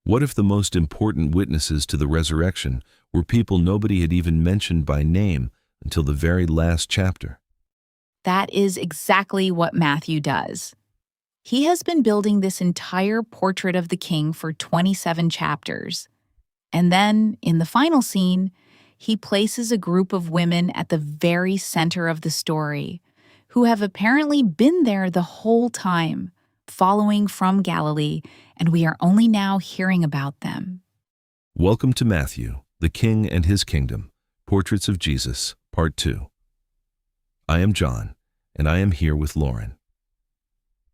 What if the most important witnesses to the resurrection were people nobody had even mentioned by name until the very last chapter? That is exactly what Matthew does. He has been building this entire portrait of the king for 27 chapters. And then, in the final scene, he places a group of women at the very center of the story, who have apparently been there the whole time, following from Galilee, and we are only now hearing about them. Welcome to Matthew, the King and His Kingdom, Portraits of Jesus, Part 2. I am Jon, and I am here with Lauren.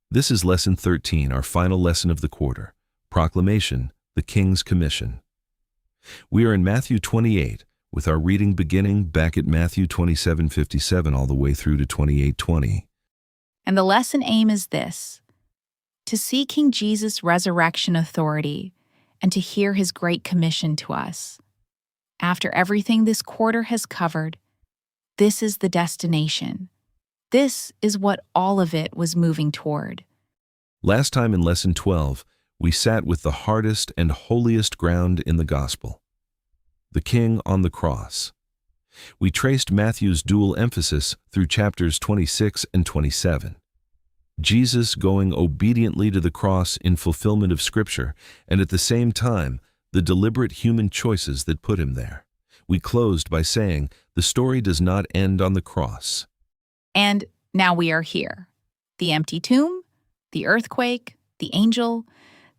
This is Lesson 13, our final lesson of the quarter, Proclamation, the King's Commission. We are in Matthew 28, with our reading beginning back at Matthew 27:57 all the way through to 28:20. And the lesson aim is this: to see King Jesus' resurrection authority and to hear his great commission to us. After everything this quarter has covered, this is the destination. This is what all of it was moving toward. Last time in Lesson 12, we sat with the hardest and holiest ground in the Gospel, the King on the cross. We traced Matthew's dual emphasis through chapters 26 and 27. Jesus going obediently to the cross in fulfillment of Scripture, and at the same time, the deliberate human choices that put him there. We closed by saying the story does not end on the cross. And now we are here. The empty tomb, the earthquake, the angel,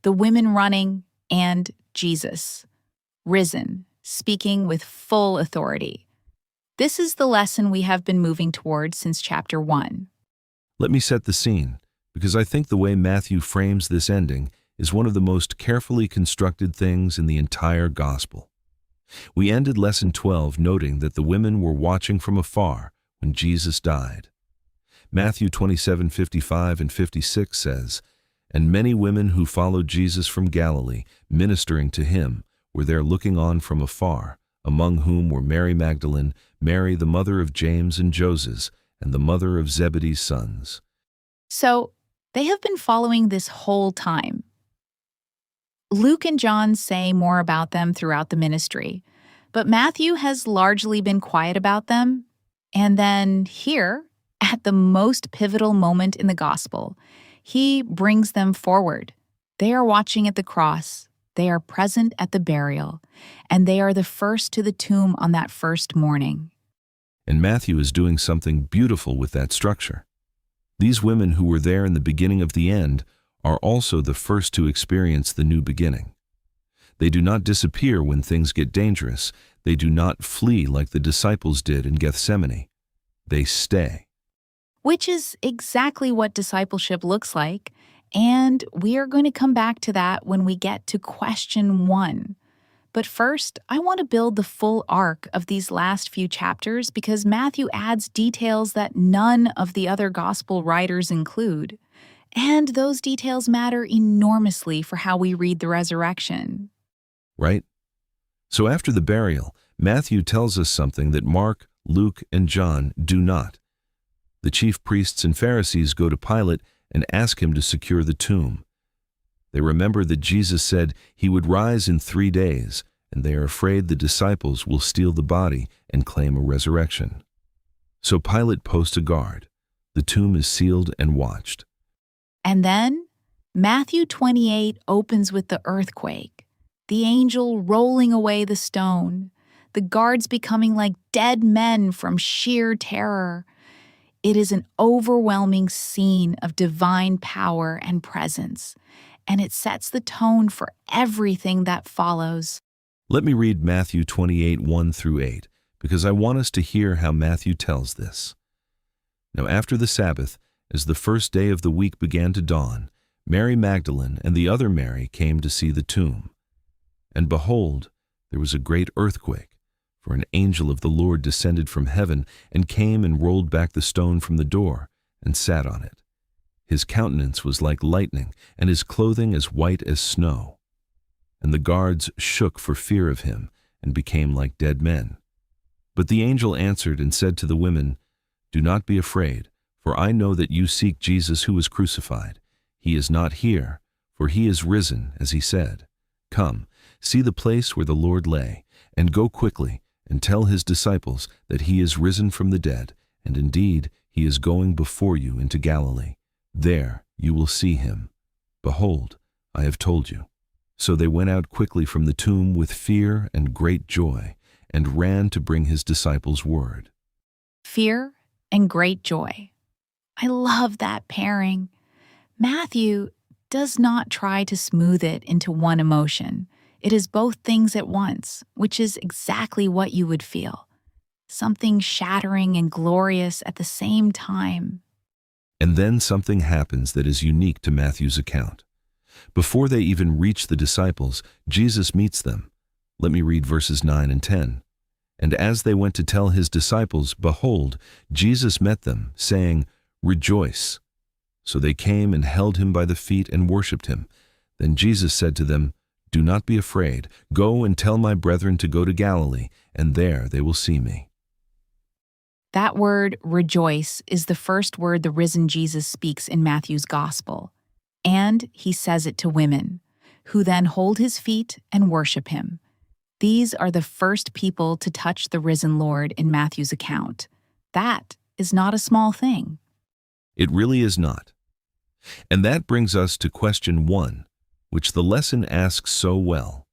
the women running, and Jesus, risen, speaking with full authority. This is the lesson we have been moving toward since chapter 1. Let me set the scene, because I think the way Matthew frames this ending is one of the most carefully constructed things in the entire Gospel. We ended Lesson 12 noting that the women were watching from afar when Jesus died. Matthew 27:55 and 56 says, "And many women who followed Jesus from Galilee, ministering to him, were there looking on from afar, among whom were Mary Magdalene, Mary the mother of James and Joses, and the mother of Zebedee's sons." So, they have been following this whole time. Luke and John say more about them throughout the ministry, but Matthew has largely been quiet about them. And then here, at the most pivotal moment in the Gospel, he brings them forward. They are watching at the cross, they are present at the burial, and they are the first to the tomb on that first morning. And Matthew is doing something beautiful with that structure. These women who were there in the beginning of the end are also the first to experience the new beginning. They do not disappear when things get dangerous. They do not flee like the disciples did in Gethsemane. They stay. Which is exactly what discipleship looks like, and we are going to come back to that when we get to question 1. But first, I want to build the full arc of these last few chapters because Matthew adds details that none of the other gospel writers include. And those details matter enormously for how we read the resurrection. Right? So after the burial, Matthew tells us something that Mark, Luke, and John do not. The chief priests and Pharisees go to Pilate and ask him to secure the tomb. They remember that Jesus said he would rise in 3 days, and they are afraid the disciples will steal the body and claim a resurrection. So Pilate posts a guard. The tomb is sealed and watched. And then, Matthew 28 opens with the earthquake, the angel rolling away the stone, the guards becoming like dead men from sheer terror. It is an overwhelming scene of divine power and presence, and it sets the tone for everything that follows. Let me read Matthew 28, 1 through 8, because I want us to hear how Matthew tells this. Now after the Sabbath, as the first day of the week began to dawn, Mary Magdalene and the other Mary came to see the tomb. And behold, there was a great earthquake, for an angel of the Lord descended from heaven and came and rolled back the stone from the door and sat on it. His countenance was like lightning, and his clothing as white as snow. And the guards shook for fear of him and became like dead men. But the angel answered and said to the women, "Do not be afraid, for I know that you seek Jesus who was crucified. He is not here, for he is risen, as he said. Come, see the place where the Lord lay, and go quickly, and tell his disciples that he is risen from the dead, and indeed he is going before you into Galilee. There you will see him. Behold, I have told you." So they went out quickly from the tomb with fear and great joy, and ran to bring his disciples word. Fear and great joy. I love that pairing. Matthew does not try to smooth it into one emotion. It is both things at once, which is exactly what you would feel. Something shattering and glorious at the same time. And then something happens that is unique to Matthew's account. Before they even reach the disciples, Jesus meets them. Let me read verses 9 and 10. "And as they went to tell his disciples, behold, Jesus met them, saying, 'Rejoice.' So they came and held him by the feet and worshipped him. Then Jesus said to them, 'Do not be afraid. Go and tell my brethren to go to Galilee, and there they will see me.'" That word, rejoice, is the first word the risen Jesus speaks in Matthew's gospel. And he says it to women, who then hold his feet and worship him. These are the first people to touch the risen Lord in Matthew's account. That is not a small thing. It really is not. And that brings us to question 1, which the lesson asks so well.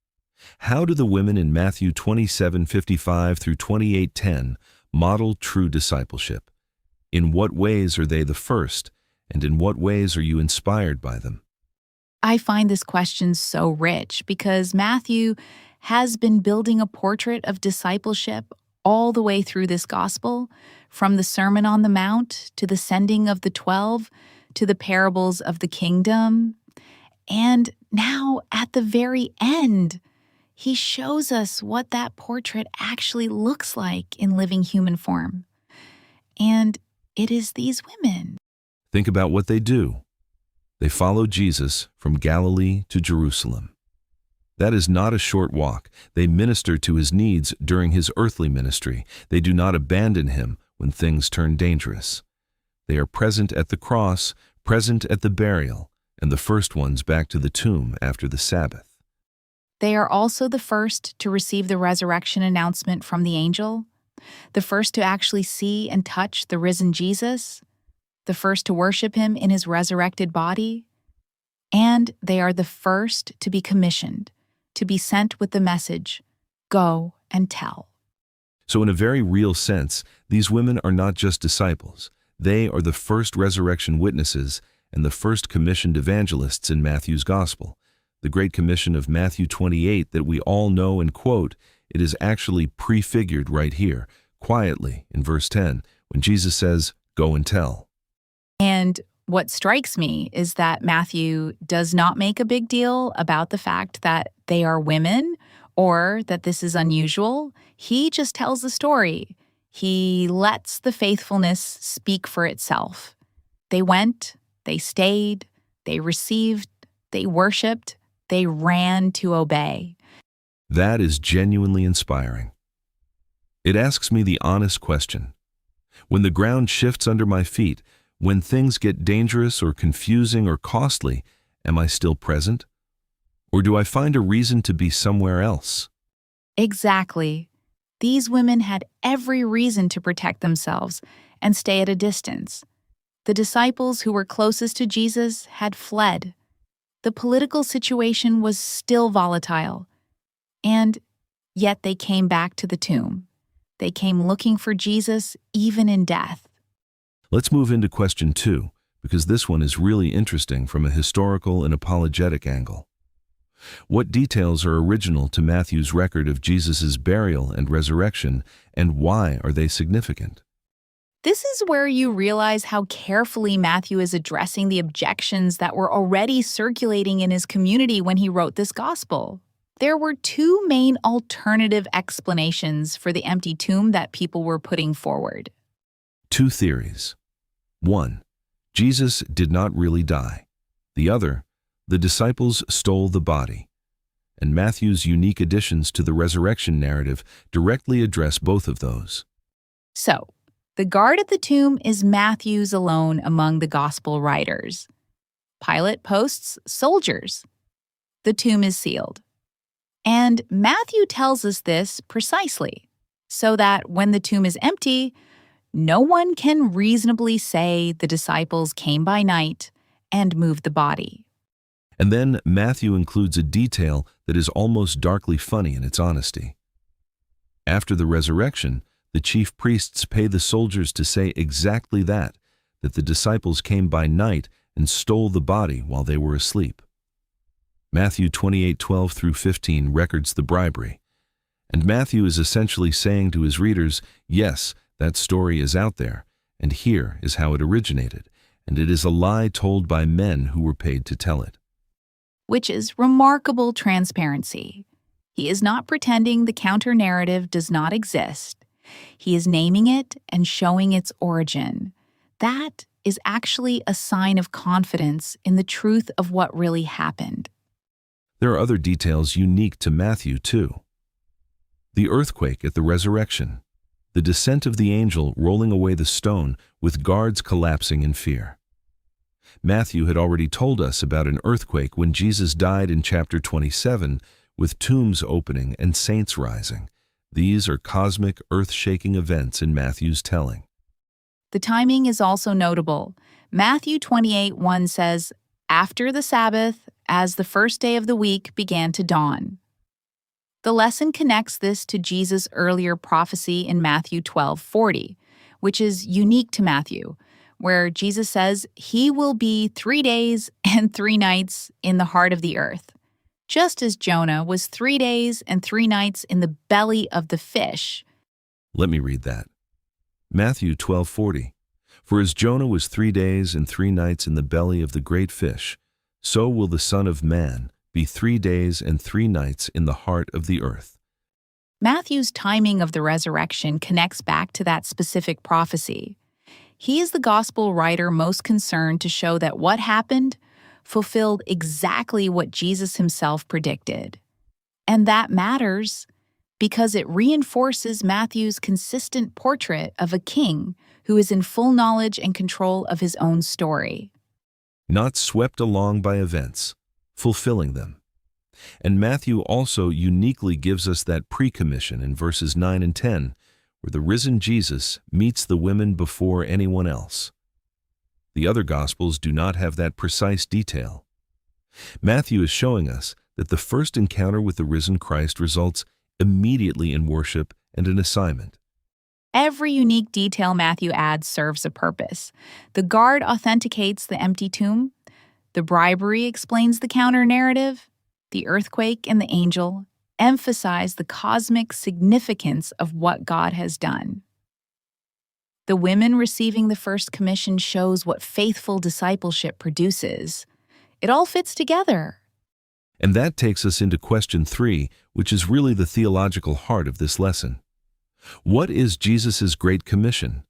How do the women in Matthew 27:55 through 28:10 model true discipleship? In what ways are they the first, and in what ways are you inspired by them? I find this question so rich because Matthew has been building a portrait of discipleship all the way through this gospel, from the Sermon on the Mount to the sending of the 12 to the parables of the kingdom. And now, at the very end, he shows us what that portrait actually looks like in living human form. And it is these women. Think about what they do. They follow Jesus from Galilee to Jerusalem. That is not a short walk. They minister to his needs during his earthly ministry. They do not abandon him when things turn dangerous. They are present at the cross, present at the burial, and the first ones back to the tomb after the Sabbath. They are also the first to receive the resurrection announcement from the angel, the first to actually see and touch the risen Jesus, the first to worship him in his resurrected body, and they are the first to be commissioned, to be sent with the message, "Go and tell." So in a very real sense, these women are not just disciples. They are the first resurrection witnesses and the first commissioned evangelists in Matthew's gospel. The Great Commission of Matthew 28 that we all know and quote, it is actually prefigured right here, quietly in verse 10, when Jesus says, "Go and tell." And what strikes me is that Matthew does not make a big deal about the fact that they are women or that this is unusual. He just tells the story. He lets the faithfulness speak for itself. They went, they stayed, they received, they worshiped, they ran to obey. That is genuinely inspiring. It asks me the honest question. When the ground shifts under my feet, when things get dangerous or confusing or costly, am I still present? Or do I find a reason to be somewhere else? Exactly. These women had every reason to protect themselves and stay at a distance. The disciples who were closest to Jesus had fled. The political situation was still volatile. And yet they came back to the tomb. They came looking for Jesus even in death. Let's move into question 2, because this one is really interesting from a historical and apologetic angle. What details are original to Matthew's record of Jesus' burial and resurrection, and why are they significant? This is where you realize how carefully Matthew is addressing the objections that were already circulating in his community when he wrote this gospel. There were 2 main alternative explanations for the empty tomb that people were putting forward. 2 theories. 1, Jesus did not really die. The other, the disciples stole the body. And Matthew's unique additions to the resurrection narrative directly address both of those. So, the guard at the tomb is Matthew's alone among the gospel writers. Pilate posts soldiers. The tomb is sealed. And Matthew tells us this precisely, so that when the tomb is empty, no one can reasonably say the disciples came by night and moved the body. And then Matthew includes a detail that is almost darkly funny in its honesty. After the resurrection, the chief priests pay the soldiers to say exactly that the disciples came by night and stole the body while they were asleep. Matthew 28:12 through 15 records the bribery. And Matthew is essentially saying to his readers, yes, that story is out there, and here is how it originated, and it is a lie told by men who were paid to tell it. Which is remarkable transparency. He is not pretending the counter-narrative does not exist. He is naming it and showing its origin. That is actually a sign of confidence in the truth of what really happened. There are other details unique to Matthew, too. The earthquake at the resurrection, the descent of the angel rolling away the stone with guards collapsing in fear. Matthew had already told us about an earthquake when Jesus died in chapter 27, with tombs opening and saints rising. These are cosmic, earth-shaking events in Matthew's telling. The timing is also notable. Matthew 28:1 says, "After the Sabbath, as the first day of the week began to dawn." The lesson connects this to Jesus' earlier prophecy in Matthew 12:40, which is unique to Matthew, where Jesus says he will be 3 days and 3 nights in the heart of the earth, just as Jonah was 3 days and 3 nights in the belly of the fish. Let me read that. Matthew 12:40. For as Jonah was 3 days and 3 nights in the belly of the great fish, so will the Son of Man be 3 days and 3 nights in the heart of the earth. Matthew's timing of the resurrection connects back to that specific prophecy. He is the gospel writer most concerned to show that what happened fulfilled exactly what Jesus himself predicted. And that matters because it reinforces Matthew's consistent portrait of a king who is in full knowledge and control of his own story. Not swept along by events, fulfilling them. And Matthew also uniquely gives us that pre-commission in verses 9 and 10, where the risen Jesus meets the women before anyone else. The other Gospels do not have that precise detail. Matthew is showing us that the first encounter with the risen Christ results immediately in worship and an assignment. Every unique detail Matthew adds serves a purpose. The guard authenticates the empty tomb. The bribery explains the counter-narrative. The earthquake and the angel emphasize the cosmic significance of what God has done. The women receiving the first commission shows what faithful discipleship produces. It all fits together. And that takes us into question 3, which is really the theological heart of this lesson. What is Jesus' Great Commission?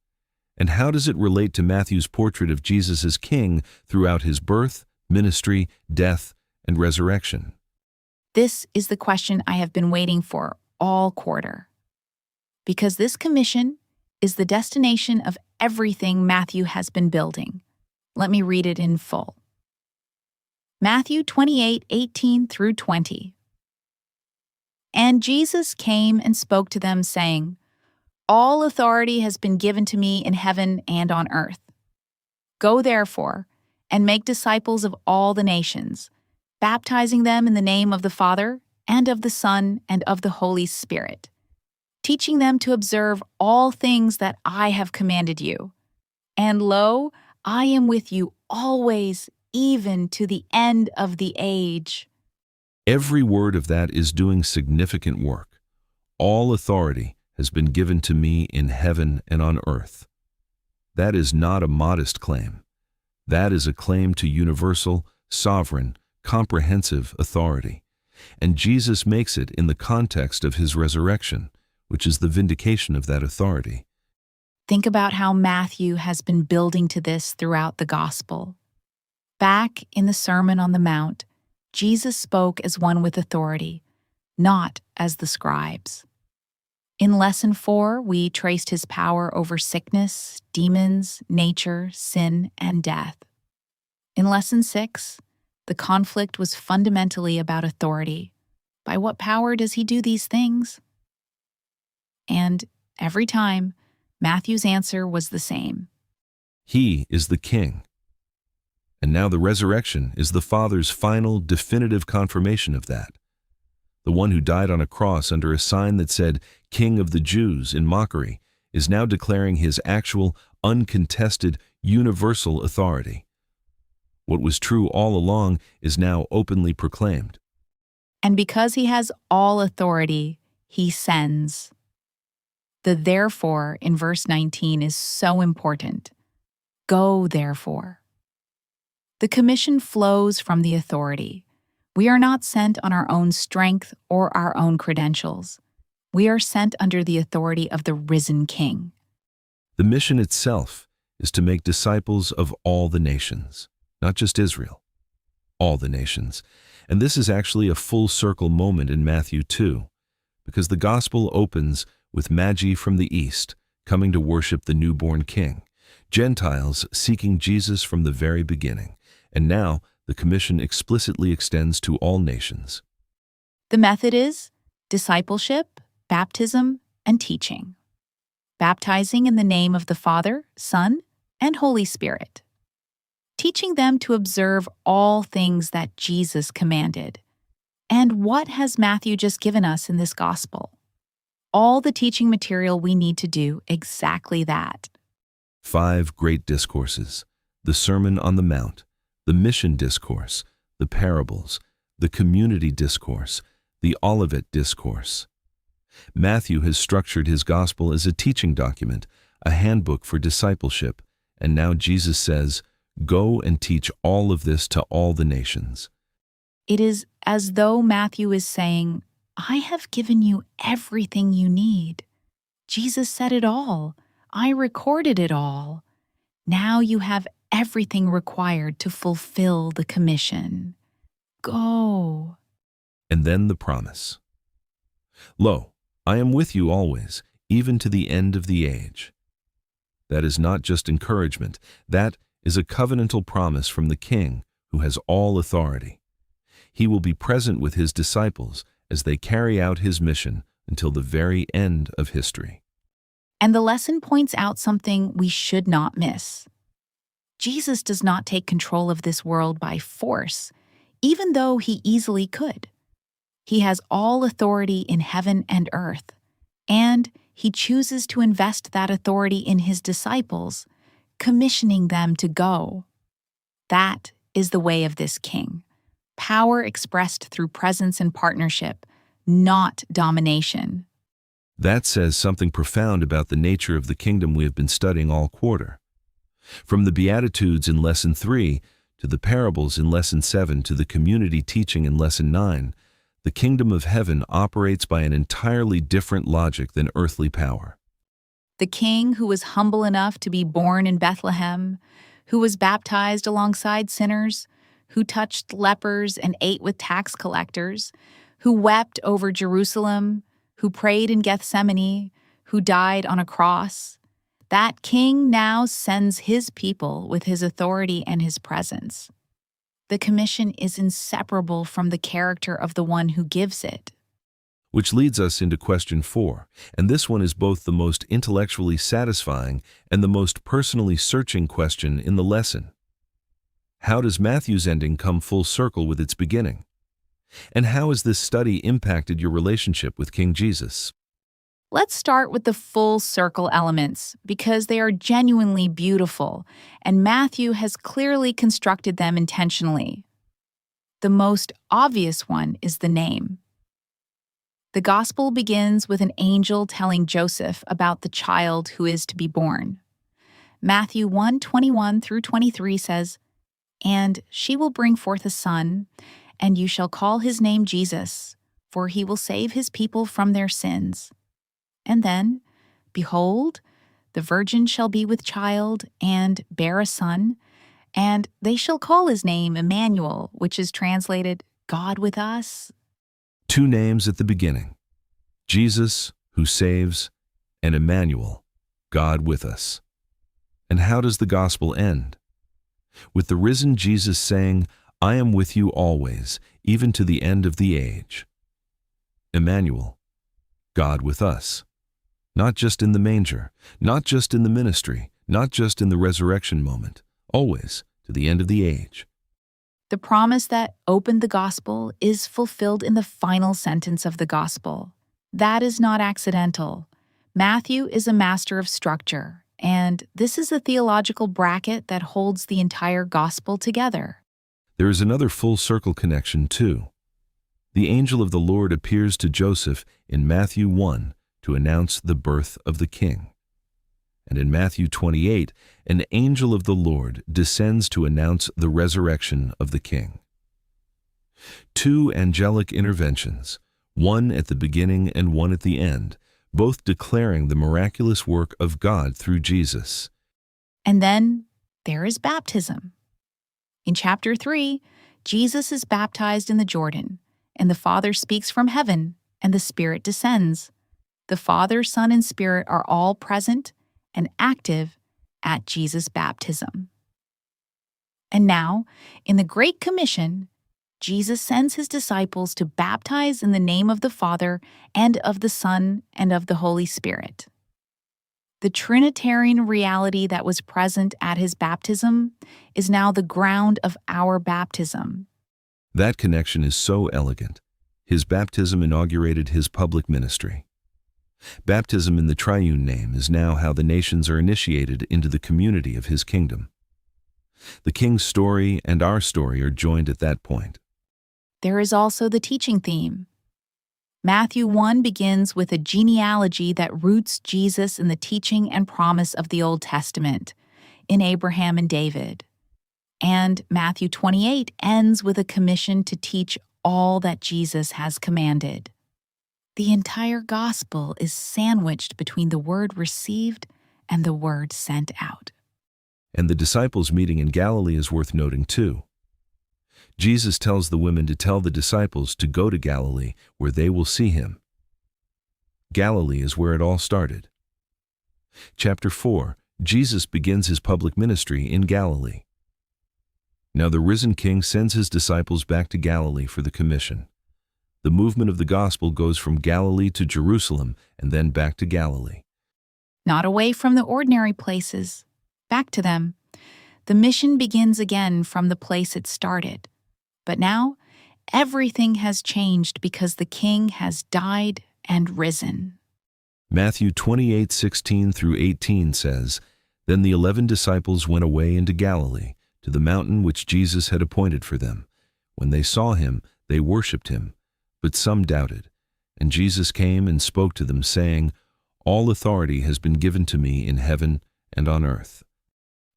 And how does it relate to Matthew's portrait of Jesus as King throughout his birth, ministry, death, and resurrection? This is the question I have been waiting for all quarter. Because this commission is the destination of everything Matthew has been building. Let me read it in full. Matthew 28:18 through 20. And Jesus came and spoke to them, saying, All authority has been given to me in heaven and on earth. Go therefore, and make disciples of all the nations, baptizing them in the name of the Father, and of the Son, and of the Holy Spirit, teaching them to observe all things that I have commanded you. And lo, I am with you always, even to the end of the age. Every word of that is doing significant work. All authority has been given to me in heaven and on earth. That is not a modest claim. That is a claim to universal, sovereign, comprehensive authority. And Jesus makes it in the context of his resurrection, which is the vindication of that authority. Think about how Matthew has been building to this throughout the gospel. Back in the Sermon on the Mount, Jesus spoke as one with authority, not as the scribes. In Lesson 4, we traced his power over sickness, demons, nature, sin, and death. In Lesson 6, the conflict was fundamentally about authority, By what power does he do these things? And every time, Matthew's answer was the same. He is the King. And now the resurrection is the Father's final, definitive confirmation of that. The one who died on a cross under a sign that said, King of the Jews, in mockery, is now declaring his actual, uncontested, universal authority. What was true all along is now openly proclaimed. And because he has all authority, he sends. The therefore in verse 19 is so important. Go, therefore. The commission flows from the authority. We are not sent on our own strength or our own credentials. We are sent under the authority of the risen King. The mission itself is to make disciples of all the nations, not just Israel, all the nations. And this is actually a full circle moment in Matthew 2, because the gospel opens with Magi from the east coming to worship the newborn King, Gentiles seeking Jesus from the very beginning, and now the commission explicitly extends to all nations. The method is discipleship, baptism, and teaching. Baptizing in the name of the Father, Son, and Holy Spirit. Teaching them to observe all things that Jesus commanded. And what has Matthew just given us in this gospel? All the teaching material we need to do exactly that. 5 great discourses: the Sermon on the Mount, the Mission Discourse, the Parables, the Community Discourse, the Olivet Discourse. Matthew has structured his gospel as a teaching document, a handbook for discipleship, and now Jesus says, Go and teach all of this to all the nations. It is as though Matthew is saying, I have given you everything you need. Jesus said it all. I recorded it all. Now you have everything required to fulfill the commission. Go. And then the promise. Lo, I am with you always, even to the end of the age. That is not just encouragement. That is a covenantal promise from the King who has all authority. He will be present with his disciples as they carry out his mission until the very end of history. And the lesson points out something we should not miss. Jesus does not take control of this world by force, even though he easily could. He has all authority in heaven and earth, and he chooses to invest that authority in his disciples, commissioning them to go. That is the way of this King. Power expressed through presence and partnership, not domination. That says something profound about the nature of the kingdom we have been studying all quarter. From the Beatitudes in Lesson 3 to the parables in Lesson 7 to the community teaching in Lesson 9, the kingdom of heaven operates by an entirely different logic than earthly power. The King who was humble enough to be born in Bethlehem, who was baptized alongside sinners, who touched lepers and ate with tax collectors, who wept over Jerusalem, who prayed in Gethsemane, who died on a cross. That King now sends his people with his authority and his presence. The commission is inseparable from the character of the one who gives it. Which leads us into question 4, and this one is both the most intellectually satisfying and the most personally searching question in the lesson. How does Matthew's ending come full circle with its beginning? And how has this study impacted your relationship with King Jesus? Let's start with the full circle elements because they are genuinely beautiful, and Matthew has clearly constructed them intentionally. The most obvious one is the name. The gospel begins with an angel telling Joseph about the child who is to be born. Matthew 1:21 through 23 says, And she will bring forth a son, and you shall call his name Jesus, for he will save his people from their sins. And then, behold, the virgin shall be with child and bear a son, and they shall call his name Immanuel, which is translated, God with us. 2 names at the beginning: Jesus, who saves, and Immanuel, God with us. And how does the gospel end? With the risen Jesus saying, I am with you always, even to the end of the age. Immanuel, God with us. Not just in the manger, not just in the ministry, not just in the resurrection moment, always to the end of the age. The promise that opened the gospel is fulfilled in the final sentence of the gospel. That is not accidental. Matthew is a master of structure, and this is a theological bracket that holds the entire gospel together. There is another full circle connection too. The angel of the Lord appears to Joseph in Matthew 1 to announce the birth of the king. And in Matthew 28, an angel of the Lord descends to announce the resurrection of the king. Two angelic interventions, one at the beginning and one at the end, both declaring the miraculous work of God through Jesus. And then there is baptism. In chapter 3, Jesus is baptized in the Jordan, and the Father speaks from heaven, and the Spirit descends. The Father, Son, and Spirit are all present and active at Jesus' baptism. And now, in the Great Commission, Jesus sends his disciples to baptize in the name of the Father and of the Son and of the Holy Spirit. The Trinitarian reality that was present at his baptism is now the ground of our baptism. That connection is so elegant. His baptism inaugurated his public ministry. Baptism in the triune name is now how the nations are initiated into the community of his kingdom. The king's story and our story are joined at that point. There is also the teaching theme. Matthew 1 begins with a genealogy that roots Jesus in the teaching and promise of the Old Testament, in Abraham and David. And Matthew 28 ends with a commission to teach all that Jesus has commanded. The entire gospel is sandwiched between the word received and the word sent out. And the disciples' meeting in Galilee is worth noting too. Jesus tells the women to tell the disciples to go to Galilee, where they will see him. Galilee is where it all started. Chapter 4, Jesus begins his public ministry in Galilee. Now the risen King sends his disciples back to Galilee for the commission. The movement of the gospel goes from Galilee to Jerusalem and then back to Galilee. Not away from the ordinary places, back to them. The mission begins again from the place it started. But now, everything has changed because the King has died and risen. Matthew 28:16 through 18 says, Then the 11 disciples went away into Galilee, to the mountain which Jesus had appointed for them. When they saw him, they worshipped him, but some doubted. And Jesus came and spoke to them, saying, All authority has been given to me in heaven and on earth.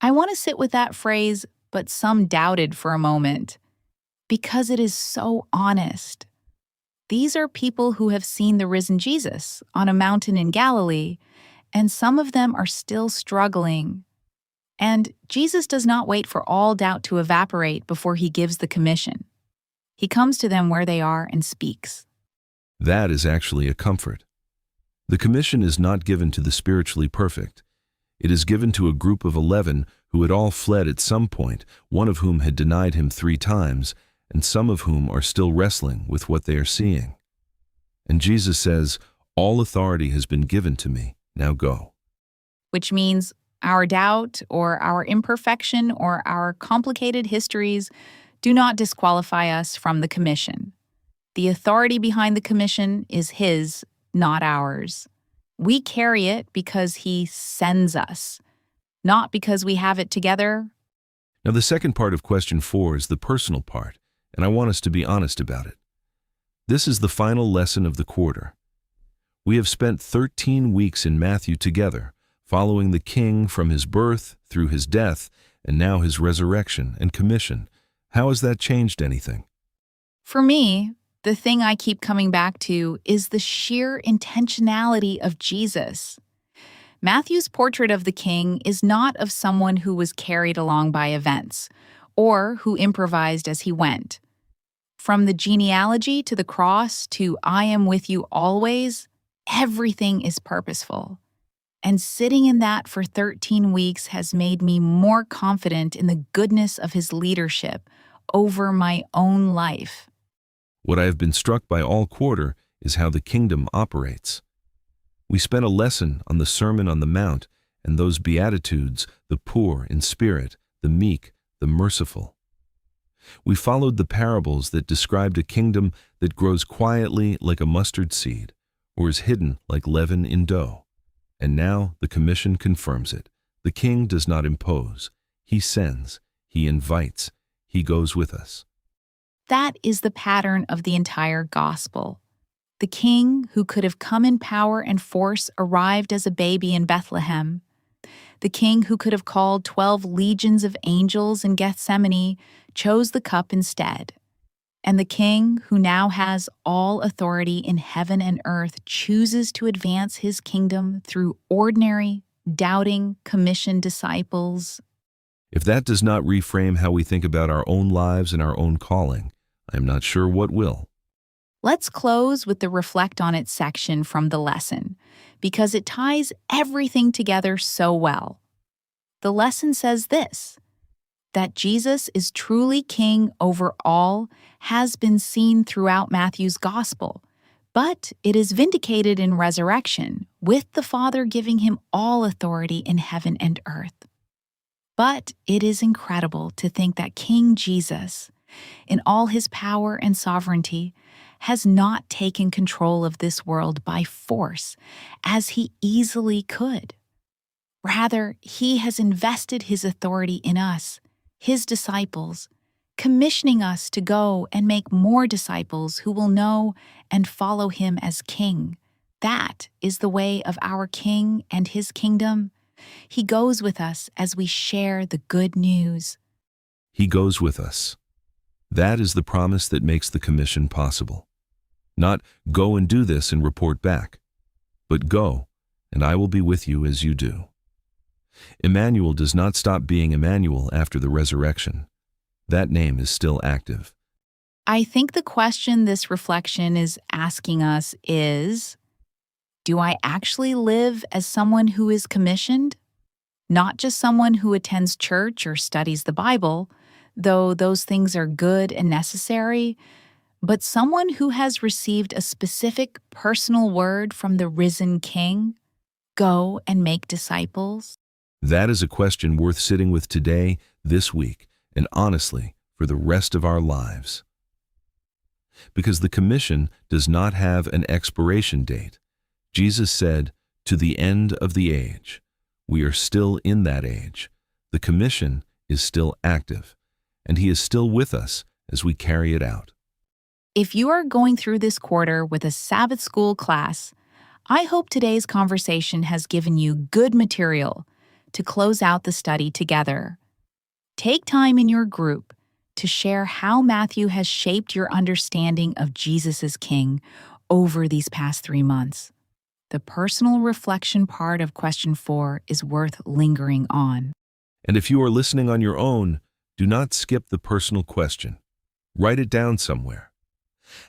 I want to sit with that phrase, but some doubted, for a moment, because it is so honest. These are people who have seen the risen Jesus on a mountain in Galilee, and some of them are still struggling. And Jesus does not wait for all doubt to evaporate before he gives the commission. He comes to them where they are and speaks. That is actually a comfort. The commission is not given to the spiritually perfect. It is given to a group of 11 who had all fled at some point, one of whom had denied him 3 times, and some of whom are still wrestling with what they are seeing. And Jesus says, All authority has been given to me, now go. Which means our doubt or our imperfection or our complicated histories do not disqualify us from the commission. The authority behind the commission is his, not ours. We carry it because he sends us, not because we have it together. Now the second part of question 4 is the personal part, and I want us to be honest about it. This is the final lesson of the quarter. We have spent 13 weeks in Matthew together, following the King from his birth through his death and now his resurrection and commission. How has that changed anything? For me, the thing I keep coming back to is the sheer intentionality of Jesus. Matthew's portrait of the King is not of someone who was carried along by events or who improvised as he went. From the genealogy to the cross to I am with you always, everything is purposeful. And sitting in that for 13 weeks has made me more confident in the goodness of his leadership over my own life. What I have been struck by all quarter is how the kingdom operates. We spent a lesson on the Sermon on the Mount and those Beatitudes, the poor in spirit, the meek, the merciful. We followed the parables that described a kingdom that grows quietly like a mustard seed, or is hidden like leaven in dough. And now the commission confirms it. The king does not impose. He sends. He invites. He goes with us. That is the pattern of the entire gospel. The king, who could have come in power and force, arrived as a baby in Bethlehem. The king, who could have called 12 legions of angels in Gethsemane, chose the cup instead. And the king, who now has all authority in heaven and earth, chooses to advance his kingdom through ordinary, doubting, commissioned disciples. If that does not reframe how we think about our own lives and our own calling, I am not sure what will. Let's close with the Reflect on It section from the lesson, because it ties everything together so well. The lesson says this: that Jesus is truly king over all has been seen throughout Matthew's gospel, but it is vindicated in resurrection, with the Father giving him all authority in heaven and earth. But it is incredible to think that King Jesus, in all his power and sovereignty, has not taken control of this world by force, as he easily could. Rather, he has invested his authority in us, his disciples, commissioning us to go and make more disciples who will know and follow him as king. That is the way of our king and his kingdom. He goes with us as we share the good news. He goes with us. That is the promise that makes the commission possible. Not go and do this and report back, but go, and I will be with you as you do. Immanuel does not stop being Immanuel after the resurrection. That name is still active. I think the question this reflection is asking us is, do I actually live as someone who is commissioned? Not just someone who attends church or studies the Bible, though those things are good and necessary, but someone who has received a specific personal word from the risen King, go and make disciples? That is a question worth sitting with today, this week, and honestly, for the rest of our lives. Because the commission does not have an expiration date. Jesus said, "To the end of the age." We are still in that age. The commission is still active, and he is still with us as we carry it out. If you are going through this quarter with a Sabbath school class, I hope today's conversation has given you good material to close out the study together. Take time in your group to share how Matthew has shaped your understanding of Jesus as King over these past 3 months. The personal reflection part of question 4 is worth lingering on. And if you are listening on your own, do not skip the personal question. Write it down somewhere.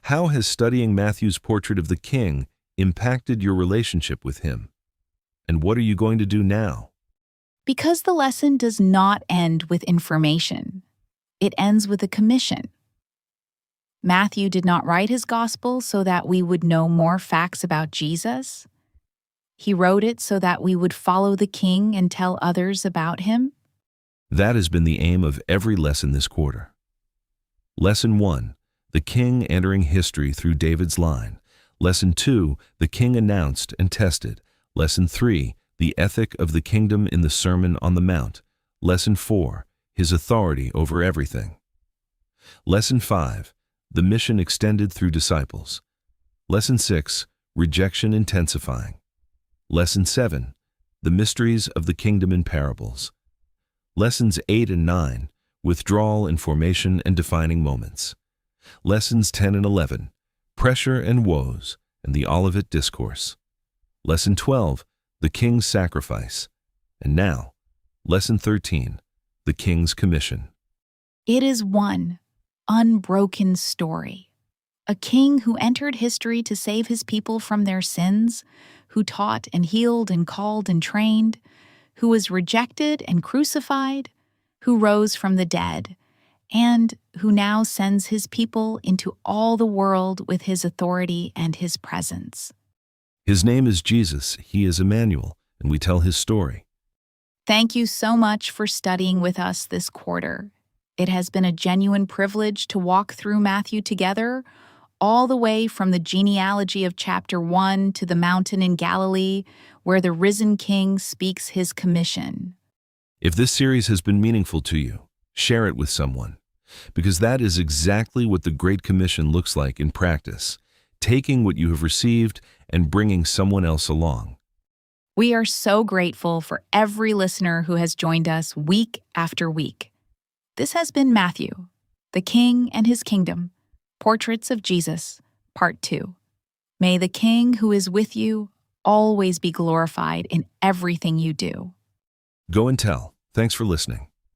How has studying Matthew's portrait of the King impacted your relationship with him? And what are you going to do now? Because the lesson does not end with information. It ends with a commission. Matthew did not write his gospel so that we would know more facts about Jesus. He wrote it so that we would follow the King and tell others about him. That has been the aim of every lesson this quarter. Lesson 1, the King entering history through David's line. Lesson 2, the King announced and tested. Lesson 3, the ethic of the kingdom in the Sermon on the Mount. Lesson 4, his authority over everything. Lesson 5, the mission extended through disciples. Lesson 6, rejection intensifying. Lesson 7, the mysteries of the kingdom in parables. Lessons 8 and 9, withdrawal and formation and defining moments. Lessons 10 and 11, pressure and woes and the Olivet Discourse. Lesson 12, the King's sacrifice. And now, Lesson 13, the King's commission. It is one unbroken story. A king who entered history to save his people from their sins, who taught and healed and called and trained, who was rejected and crucified, who rose from the dead, and who now sends his people into all the world with his authority and his presence. His name is Jesus. He is Immanuel, and we tell his story. Thank you so much for studying with us this quarter. It has been a genuine privilege to walk through Matthew together, all the way from the genealogy of chapter 1 to the mountain in Galilee, where the risen King speaks his commission. If this series has been meaningful to you, share it with someone, because that is exactly what the Great Commission looks like in practice, taking what you have received and bringing someone else along. We are so grateful for every listener who has joined us week after week. This has been Matthew, the King and His Kingdom, Portraits of Jesus, Part 2. May the King who is with you always be glorified in everything you do. Go and tell. Thanks for listening.